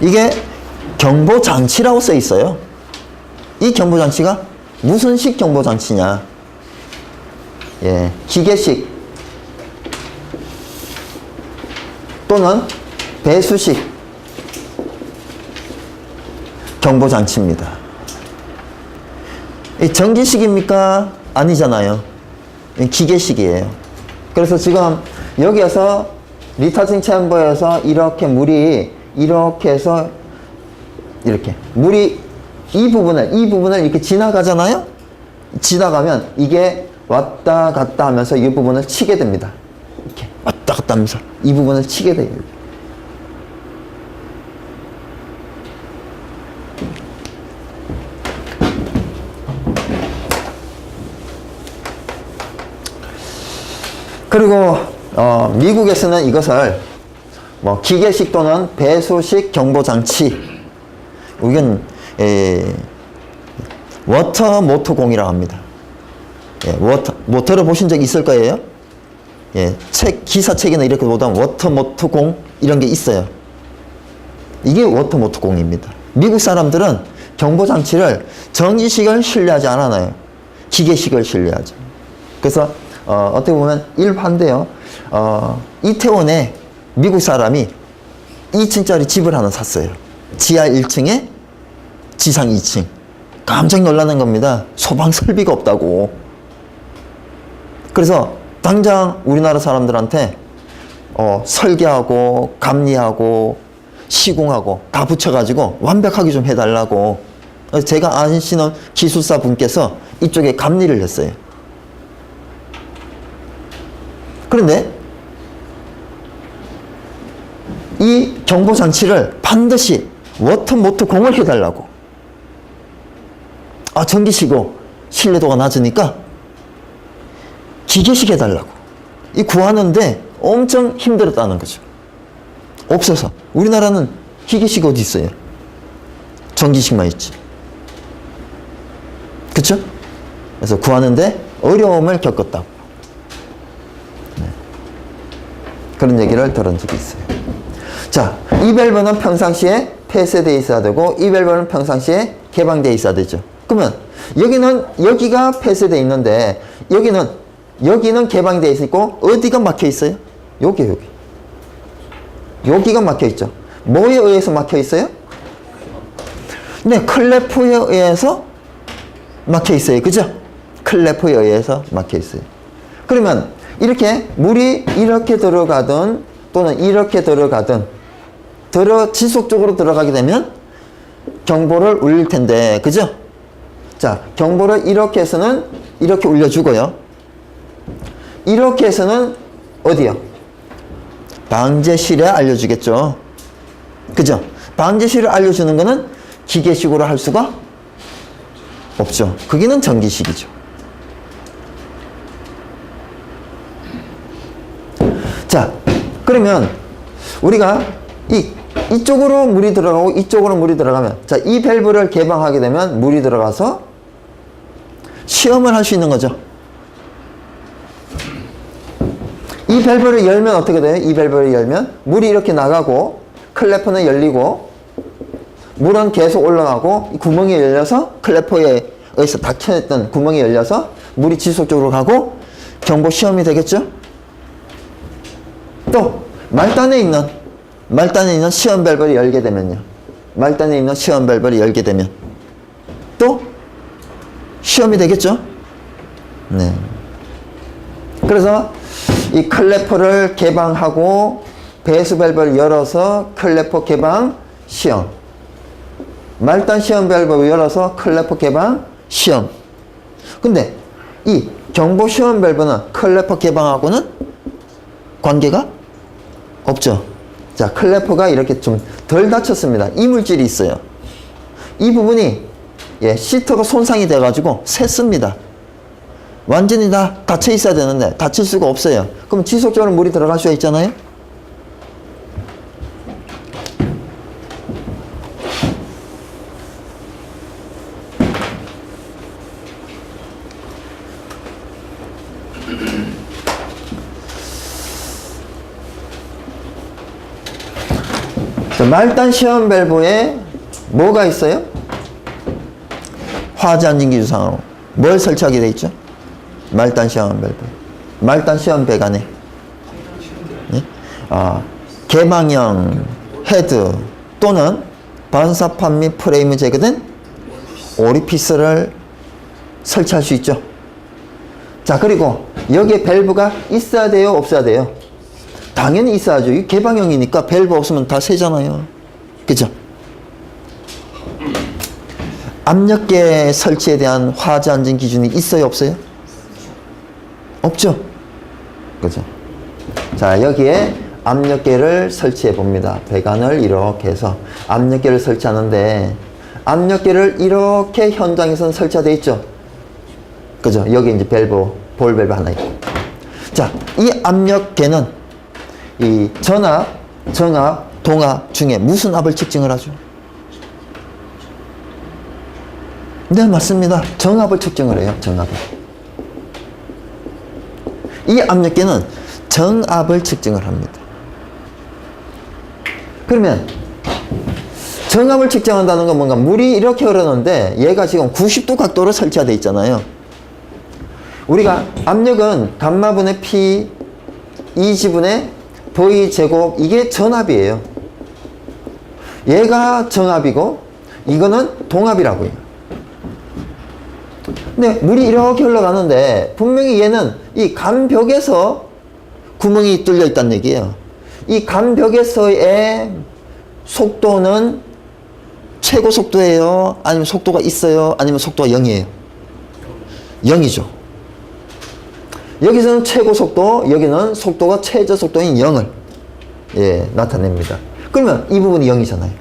이게 경보장치라고 써 있어요. 이 경보장치가 무슨 식 경보장치냐? 예, 기계식 또는 배수식 경보장치입니다. 이 전기식입니까? 아니잖아요. 기계식이에요. 그래서 지금 여기에서 리터징 챔버에서 이렇게 물이 이렇게 해서 이렇게 물이 이 부분을 이렇게 지나가잖아요. 지나가면 이게 왔다 갔다 하면서 이 부분을 치게 됩니다. 이렇게 왔다 갔다 하면서 이 부분을 치게 돼요. 그리고 미국에서는 이것을 뭐 기계식 또는 배수식 경보장치, 이건 워터 모터공이라고 합니다. 예, 뭐 들어보신 적 있을 거예요. 예, 기사책에는 이렇게 보면 워터 모터공 이런 게 있어요. 이게 워터 모터공입니다. 미국 사람들은 경보장치를 전기식을 신뢰하지 않아요. 기계식을 신뢰하죠. 그래서 어떻게 보면 일반인데요. 이태원에 미국 사람이 2층짜리 집을 하나 샀어요. 지하 1층에 지상 2층. 깜짝 놀라는 겁니다. 소방 설비가 없다고. 그래서 당장 우리나라 사람들한테 설계하고 감리하고 시공하고 다 붙여가지고 완벽하게 좀 해달라고 제가 아시는 기술사 분께서 이쪽에 감리를 했어요. 그런데 이 경보장치를 반드시 워터 모터공을 해달라고. 전기식이고 신뢰도가 낮으니까 기계식 해달라고. 이 구하는데 엄청 힘들었다는 거죠. 없어서. 우리나라는 기계식 어디 있어요? 전기식만 있지. 그쵸? 그래서 구하는데 어려움을 겪었다고. 네. 그런 얘기를 들은 적이 있어요. 자, 이 밸브는 평상시에 폐쇄되어 있어야 되고 이 밸브는 평상시에 개방되어 있어야 되죠. 그러면 여기가 폐쇄되어 있는데 여기는 개방되어 있고 어디가 막혀 있어요? 여기. 여기가 막혀 있죠. 뭐에 의해서 막혀 있어요? 네, 클래프에 의해서 막혀 있어요. 그죠? 클래프에 의해서 막혀 있어요. 그러면 이렇게 물이 이렇게 들어가든 또는 이렇게 들어가든 지속적으로 들어가게 되면 경보를 울릴 텐데, 그죠? 자, 경보를 이렇게 해서는 이렇게 울려주고요. 이렇게 해서는 어디요? 방제실에 알려주겠죠. 그죠? 방제실을 알려주는 거는 기계식으로 할 수가 없죠. 거기는 전기식이죠. 자, 그러면 우리가 이쪽으로 물이 들어가고 이쪽으로 물이 들어가면, 자, 이 밸브를 개방하게 되면 물이 들어가서 시험을 할 수 있는 거죠. 이 밸브를 열면 어떻게 돼요? 이 밸브를 열면 물이 이렇게 나가고 클래프는 열리고 물은 계속 올라가고 구멍이 열려서 클래프에 의해서 닫혀있던 구멍이 열려서 물이 지속적으로 가고 경보 시험이 되겠죠? 또 말단에 있는 시험 밸브를 열게 되면요. 말단에 있는 시험 밸브를 열게 되면 또 시험이 되겠죠? 네. 그래서 이 클래퍼를 개방하고 배수 밸브를 열어서 클래퍼 개방 시험. 말단 시험 밸브를 열어서 클래퍼 개방 시험. 근데 이 경보 시험 밸브는 클래퍼 개방하고는 관계가 없죠. 자, 클래퍼가 이렇게 좀 덜 닫혔습니다. 이물질이 있어요. 이 부분이 시트가 손상이 돼가지고 샜습니다. 완전히 다 닫혀 있어야 되는데 닫힐 수가 없어요. 그럼 지속적으로 물이 들어갈 수가 있잖아요. 말단 시험 밸브에 뭐가 있어요? 화재 안전 기준상으로 뭘 설치하게 돼 있죠? 말단 시험 밸브. 말단 시험 배관에 네? 개방형 헤드 또는 반사판 및 프레임을 제거된 오리피스를 설치할 수 있죠. 자, 그리고 여기에 밸브가 있어야 돼요? 없어야 돼요? 당연히 있어야죠. 이 개방형이니까 밸브 없으면 다 새잖아요. 그죠? 압력계 설치에 대한 화재 안전 기준이 있어요? 없어요? 없죠? 그죠? 자, 여기에 압력계를 설치해 봅니다. 배관을 이렇게 해서 압력계를 설치하는데 압력계를 이렇게 현장에서는 설치되어 있죠? 그죠? 여기 이제 밸브, 볼 밸브 하나 있고. 자, 이 압력계는 이 전압, 정압, 동압 중에 무슨 압을 측정을 하죠? 네, 맞습니다. 정압을 측정을 해요. 정압을. 이 압력계는 정압을 측정을 합니다. 그러면 정압을 측정한다는 건 뭔가 물이 이렇게 흐르는데 얘가 지금 90도 각도로 설치되어 있잖아요. 우리가 압력은 감마분의 P 2지분의 V 제곱 이게 전압이에요. 얘가 정압이고 이거는 동압이라고 해요. 근데 물이 이렇게 흘러가는데 분명히 얘는 이 감벽에서 구멍이 뚫려 있다는 얘기예요. 이 감벽에서의 속도는 최고 속도예요? 아니면 속도가 있어요? 아니면 속도가 0이에요? 0이죠. 여기서는 최고 속도, 여기는 속도가 최저 속도인 0을 나타냅니다. 그러면 이 부분이 0이잖아요.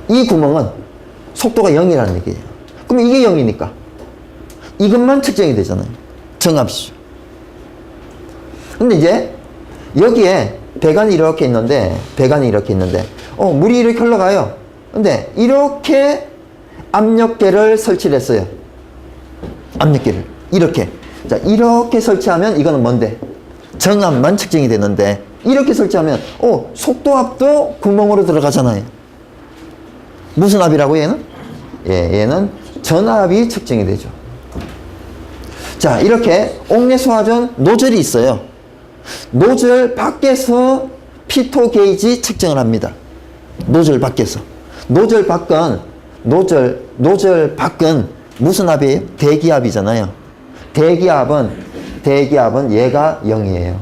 이 구멍은 속도가 0이라는 얘기예요. 그럼 이게 0이니까 이것만 측정이 되잖아요. 정압이죠. 근데 이제 여기에 배관이 이렇게 있는데 물이 이렇게 흘러가요. 근데 이렇게 압력계를 설치를 했어요. 압력계를 이렇게. 자, 이렇게 설치하면 이거는 뭔데? 정압만 측정이 되는데 이렇게 설치하면 속도압도 구멍으로 들어가잖아요. 무슨 압이라고 얘는? 얘는 전압이 측정이 되죠. 자, 이렇게 옥내수화전 노즐이 있어요. 노즐 밖에서 피토 게이지 측정을 합니다. 노즐 밖에서. 노즐 밖은 무슨 압이에요? 대기압이잖아요. 대기압은 얘가 0이에요.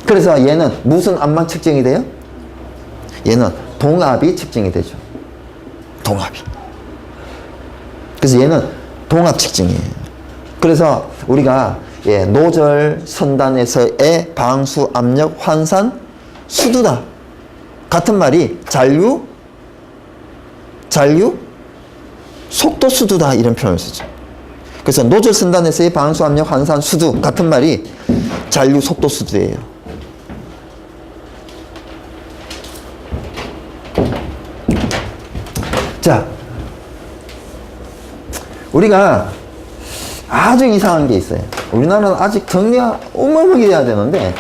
그래서 얘는 무슨 압만 측정이 돼요? 얘는 동압이 측정이 되죠. 동압이. 그래서 얘는 동압 측정이에요. 그래서 우리가 노즐 선단에서의 방수 압력 환산 수두다. 같은 말이 잔류 속도 수두다 이런 표현을 쓰죠. 그래서 노즐 선단에서의 방수 압력 환산 수두 같은 말이 잔류 속도 수두예요. 자, 우리가 아주 이상한 게 있어요. 우리나라는 아직 정리가 어마어마하게 돼야 되는데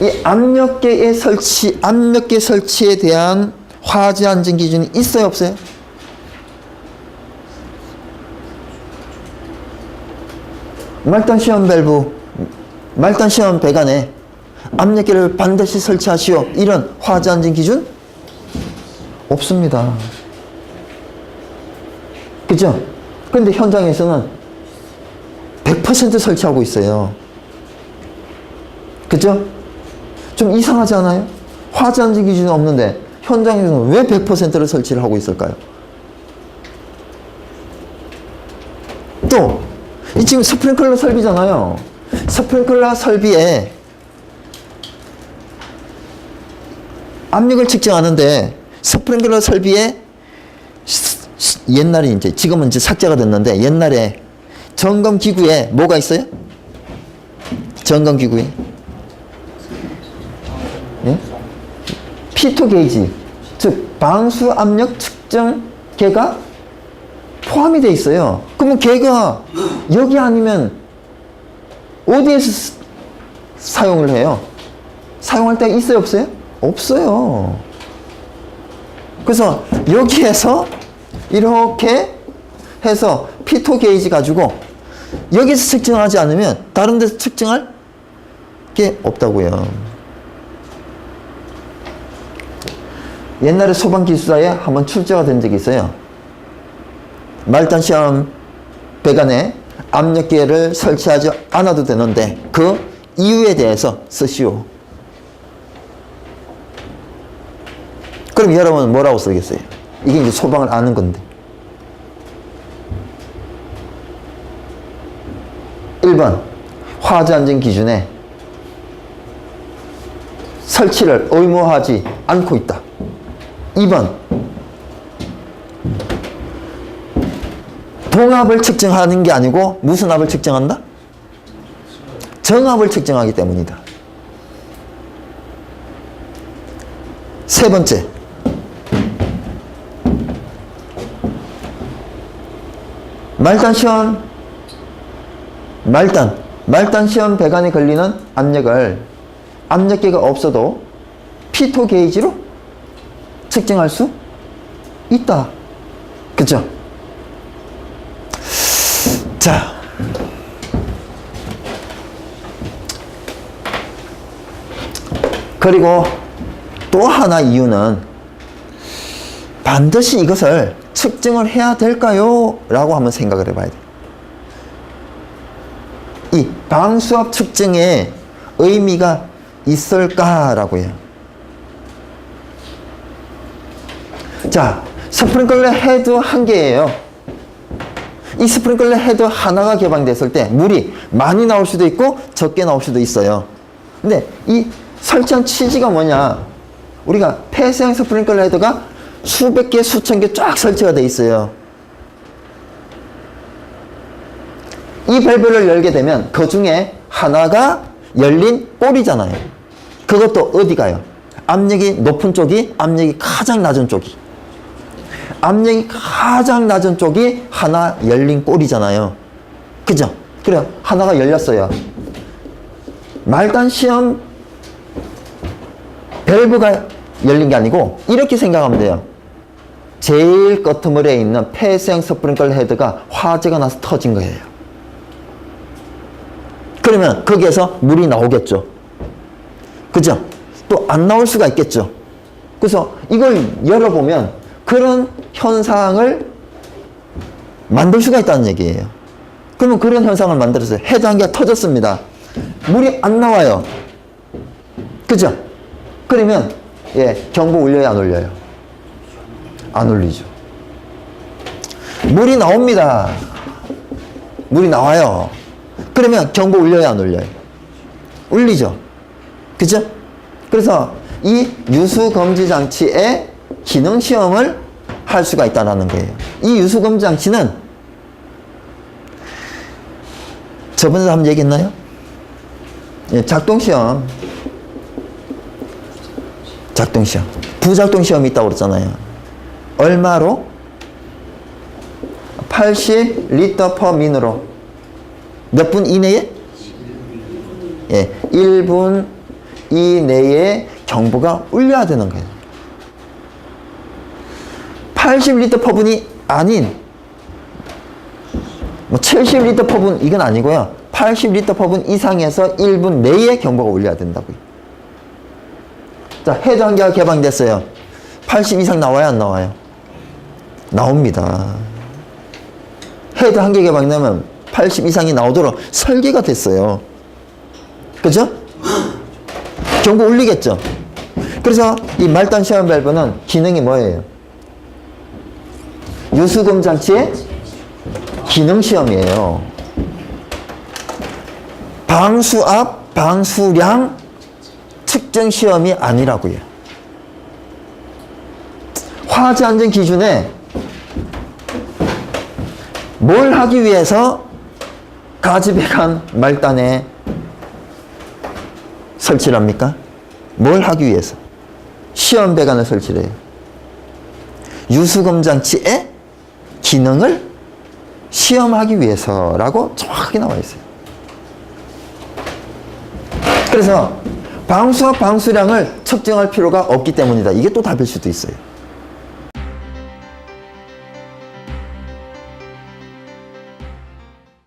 이 압력계 설치에 대한 화재 안전 기준이 있어요, 없어요? 말단 시험 밸브, 말단 시험 배관에 압력계를 반드시 설치하시오. 이런 화재 안전 기준? 없습니다. 그죠? 근데 현장에서는 100% 설치하고 있어요. 그죠? 좀 이상하지 않아요? 화재 안전 기준이 없는데 현장에서는 왜 100%를 설치를 하고 있을까요? 또, 이 지금 스프링클러 설비잖아요. 스프링클러 설비에 압력을 측정하는데 스프링클러 설비에 옛날에 지금은 삭제가 됐는데 옛날에 점검기구에 뭐가 있어요? 점검기구에 피토 게이지, 즉 방수 압력 측정계가 포함이 돼 있어요. 그러면 걔가 여기 아니면 어디에서 사용을 해요? 사용할 때가 있어요, 없어요? 없어요. 그래서 여기에서 이렇게 해서 피토 게이지 가지고 여기서 측정하지 않으면 다른 데서 측정할 게 없다고요. 옛날에 소방기술사에 한번 출제가 된 적이 있어요. 말단 시험 배관에 압력계를 설치하지 않아도 되는데 그 이유에 대해서 쓰시오. 그럼 여러분은 뭐라고 쓰겠어요? 이게 이제 소방을 아는 건데. 1번 화재안전 기준에 설치를 의무화하지 않고 있다. 2번 동압을 측정하는 게 아니고 무슨 압을 측정한다? 정압을 측정하기 때문이다. 세 번째, 말단 시험 배관에 걸리는 압력을 압력계가 없어도 피토 게이지로 측정할 수 있다. 그죠? 자, 그리고 또 하나 이유는 반드시 이것을 측정을 해야 될까요? 라고 한번 생각을 해봐야 돼요. 이 방수압 측정에 의미가 있을까라고 해요. 자, 스프링클러 헤드 한 개예요. 이 스프링클러 헤드 하나가 개방됐을 때 물이 많이 나올 수도 있고 적게 나올 수도 있어요. 근데 이 설치한 취지가 뭐냐? 우리가 폐쇄형 스프링클러 헤드가 수백 개, 수천 개 쫙 설치가 돼 있어요. 이 밸브를 열게 되면 그 중에 하나가 열린 볼이잖아요. 그것도 어디 가요? 압력이 높은 쪽이, 압력이 가장 낮은 쪽이. 압력이 가장 낮은 쪽이 하나 열린 볼이잖아요. 그죠? 그래, 하나가 열렸어요. 말단 시험 밸브가 열린 게 아니고 이렇게 생각하면 돼요. 제일 끄트머리에 있는 폐쇄형 스프링클러 헤드가 화재가 나서 터진 거예요. 그러면 거기에서 물이 나오겠죠. 그죠? 또 안 나올 수가 있겠죠. 그래서 이걸 열어보면 그런 현상을 만들 수가 있다는 얘기예요. 그러면 그런 현상을 만들었어요. 헤드 한 개가 터졌습니다. 물이 안 나와요. 그죠? 그러면 경보 울려요, 안 울려요? 안 울리죠. 물이 나옵니다. 물이 나와요. 그러면 경보 울려요, 안 울려요? 울리죠. 그죠? 그래서 이 유수검지 장치의 기능 시험을 할 수가 있다는 거예요. 이 유수검지 장치는 저번에도 한번 얘기했나요? 작동시험. 작동시험. 부작동시험이 있다고 그랬잖아요. 얼마로? 80리터 퍼 민으로. 몇 분 이내에? 1분 이내에 경보가 울려야 되는 거예요. 80리터 퍼 분이 아닌 70리터 퍼 분 이건 아니고요. 80리터 퍼 분 이상에서 1분 내에 경보가 울려야 된다고요. 자, 헤드 한 개가 개방됐어요. 80 이상 나와요, 안 나와요? 나옵니다. 헤드 한 개 개방되면 80 이상이 나오도록 설계가 됐어요. 그죠? 경고 울리겠죠? 그래서 이 말단 시험 밸브는 기능이 뭐예요? 유수검 장치의 기능 시험이에요. 방수압, 방수량 측정 시험이 아니라고요. 화재 안전 기준에 뭘 하기 위해서 가지배관 말단에 설치를 합니까? 뭘 하기 위해서? 시험 배관을 설치를 해요. 유수검 장치의 기능을 시험하기 위해서라고 정확하게 나와 있어요. 그래서 방수와 방수량을 측정할 필요가 없기 때문이다. 이게 또 답일 수도 있어요.